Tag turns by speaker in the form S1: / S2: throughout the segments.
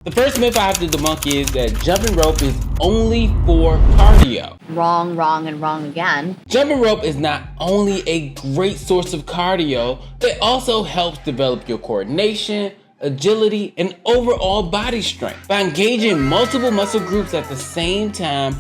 S1: The first myth I have to debunk is that jumping rope is only for cardio.
S2: Wrong, wrong, and wrong again.
S1: Jumping rope is not only a great source of cardio, it also helps develop your coordination, agility, and overall body strength. By engaging multiple muscle groups at the same time,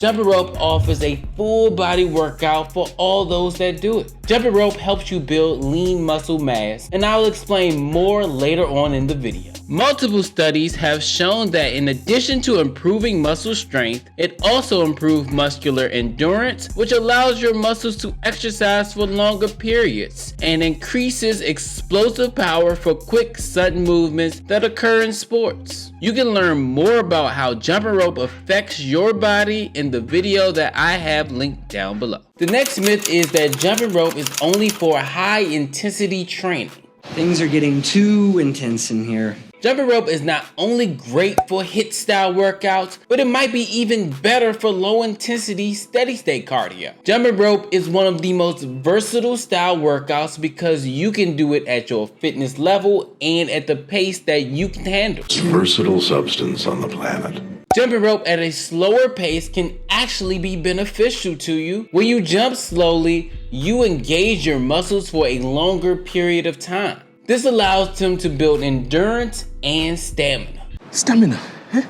S1: jumping rope offers a full body workout for all those that do it. Jumping rope helps you build lean muscle mass, and I'll explain more later on in the video. Multiple studies have shown that in addition to improving muscle strength, it also improves muscular endurance, which allows your muscles to exercise for longer periods and increases explosive power for quick, sudden movements that occur in sports. You can learn more about how jumping rope affects your body in the video that I have linked down below. The next myth is that jumping rope is only for high intensity training.
S3: Things are getting too intense in here.
S1: Jumping rope is not only great for HIIT style workouts, but it might be even better for low intensity steady state cardio. Jumping rope is one of the most versatile style workouts because you can do it at your fitness level and at the pace that you can handle.
S4: Most versatile substance on the planet.
S1: Jumping rope at a slower pace can actually be beneficial to you. When you jump slowly, you engage your muscles for a longer period of time. This allows them to build endurance and stamina.
S5: Stamina, that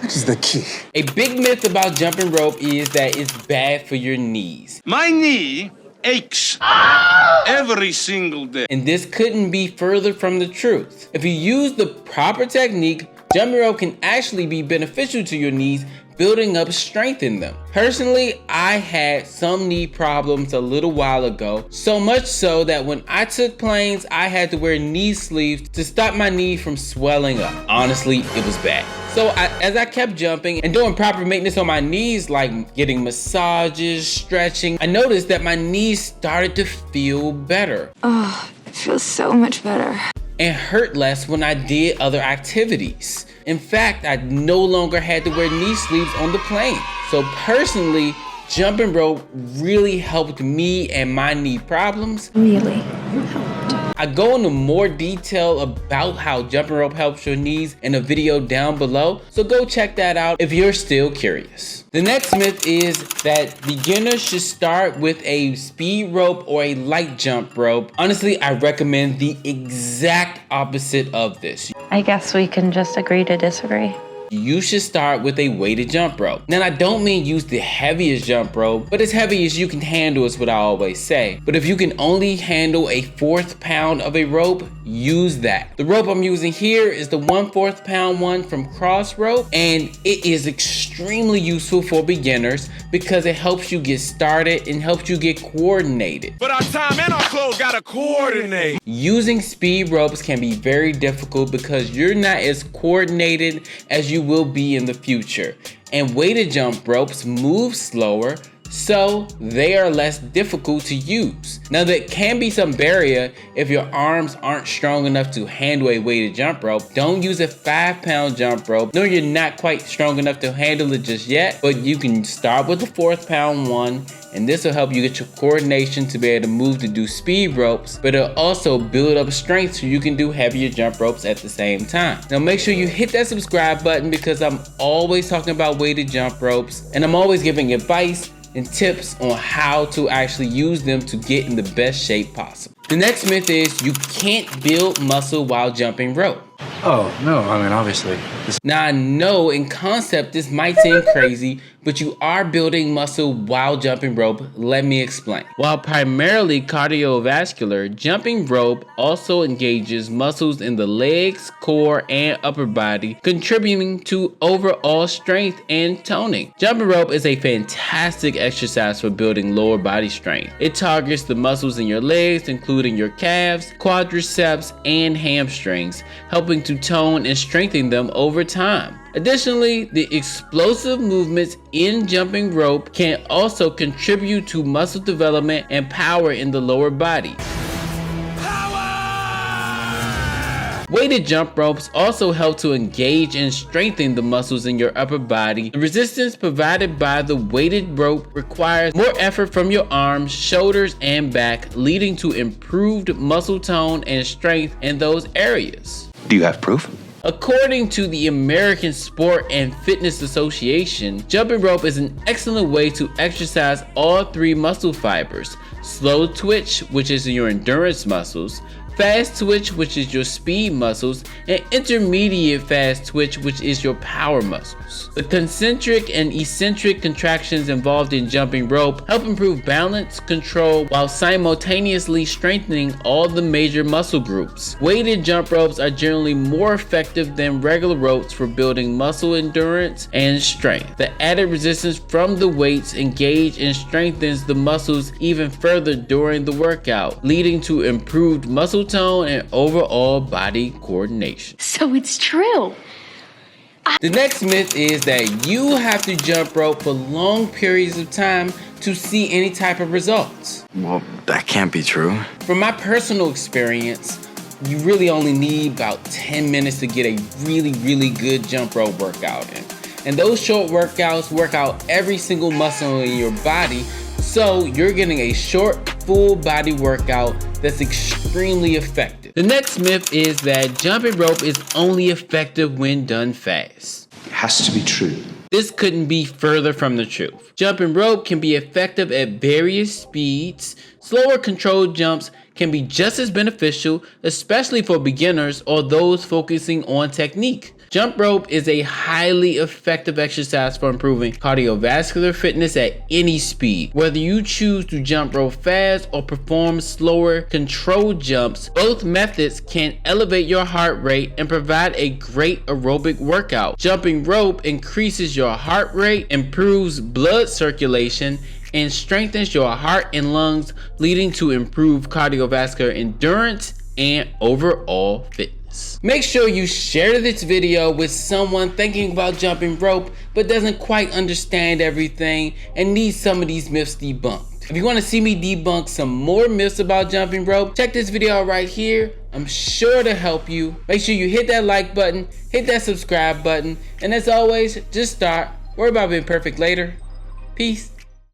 S5: is the key.
S1: A big myth about jumping rope is that it's bad for your knees.
S6: My knee aches every single day.
S1: And this couldn't be further from the truth. If you use the proper technique, jumping rope can actually be beneficial to your knees, building up strength in them. Personally, I had some knee problems a little while ago, so much so that when I took planes, I had to wear knee sleeves to stop my knee from swelling up. Honestly, it was bad. So as I kept jumping and doing proper maintenance on my knees, like getting massages, stretching, I noticed that my knees started to feel better.
S7: Oh, it feels so much better.
S1: And hurt less when I did other activities. In fact, I no longer had to wear knee sleeves on the plane. So personally, jumping rope really helped me and my knee problems.
S7: Really helped.
S1: I go into more detail about how jumping rope helps your knees in a video down below, so go check that out if you're still curious. The next myth is that beginners should start with a speed rope or a light jump rope. Honestly, I recommend the exact opposite of this.
S8: I guess we can just agree to disagree.
S1: You should start with a weighted jump rope. Now, I don't mean use the heaviest jump rope, but as heavy as you can handle is what I always say. But if you can only handle a 1/4 pound of a rope, use that. The rope I'm using here is the 1/4 pound one from Cross Rope, and it is extremely useful for beginners because it helps you get started and helps you get coordinated.
S6: But our time and our clothes gotta coordinate.
S1: Using speed ropes can be very difficult because you're not as coordinated as you will be in the future. And weighted jump ropes move slower, so they are less difficult to use. Now, there can be some barrier if your arms aren't strong enough to handle a weighted jump rope. Don't use a 5-pound jump rope. No, you're not quite strong enough to handle it just yet, but you can start with the 4th pound one, and this will help you get your coordination to be able to move to do speed ropes, but it'll also build up strength so you can do heavier jump ropes at the same time. Now, make sure you hit that subscribe button because I'm always talking about weighted jump ropes, and I'm always giving advice and tips on how to actually use them to get in the best shape possible. The next myth is you can't build muscle while jumping rope.
S5: Oh, no, I mean, obviously.
S1: Now, I know in concept this might seem crazy, but you are building muscle while jumping rope. Let me explain. While primarily cardiovascular, jumping rope also engages muscles in the legs, core, and upper body, contributing to overall strength and toning. Jumping rope is a fantastic exercise for building lower body strength. It targets the muscles in your legs, including your calves, quadriceps, and hamstrings, helping to tone and strengthen them over time. Additionally, the explosive movements in jumping rope can also contribute to muscle development and power in the lower body. Weighted jump ropes also help to engage and strengthen the muscles in your upper body. The resistance provided by the weighted rope requires more effort from your arms, shoulders, and back, leading to improved muscle tone and strength in those areas.
S9: Do you have proof?
S1: According to the American Sport and Fitness Association, jumping rope is an excellent way to exercise all three muscle fibers: slow twitch, which is your endurance muscles, fast twitch, which is your speed muscles, and intermediate fast twitch, which is your power muscles. The concentric and eccentric contractions involved in jumping rope help improve balance, control, while simultaneously strengthening all the major muscle groups. Weighted jump ropes are generally more effective than regular ropes for building muscle endurance and strength. The added resistance from the weights engage and strengthens the muscles even further during the workout, leading to improved muscle tone and overall body coordination.
S9: So it's true.
S1: The next myth is that you have to jump rope for long periods of time to see any type of results.
S5: Well, that can't be true.
S1: From my personal experience, you really only need about 10 minutes to get a really good jump rope workout in. And those short workouts work out every single muscle in your body, so you're getting a short, full body workout that's extremely effective. The next myth is that jumping rope is only effective when done fast.
S3: It has to be true.
S1: This couldn't be further from the truth. Jumping rope can be effective at various speeds. Slower controlled jumps can be just as beneficial, especially for beginners or those focusing on technique. Jump rope is a highly effective exercise for improving cardiovascular fitness at any speed. Whether you choose to jump rope fast or perform slower, controlled jumps, both methods can elevate your heart rate and provide a great aerobic workout. Jumping rope increases your heart rate, improves blood circulation, and strengthens your heart and lungs, leading to improved cardiovascular endurance and overall fitness. Make sure you share this video with someone thinking about jumping rope but doesn't quite understand everything and needs some of these myths debunked. If you want to see me debunk some more myths about jumping rope, check this video out right here. I'm sure to help you. Make sure you hit that like button, hit that subscribe button, and as always, just start. Worry about being perfect later. Peace.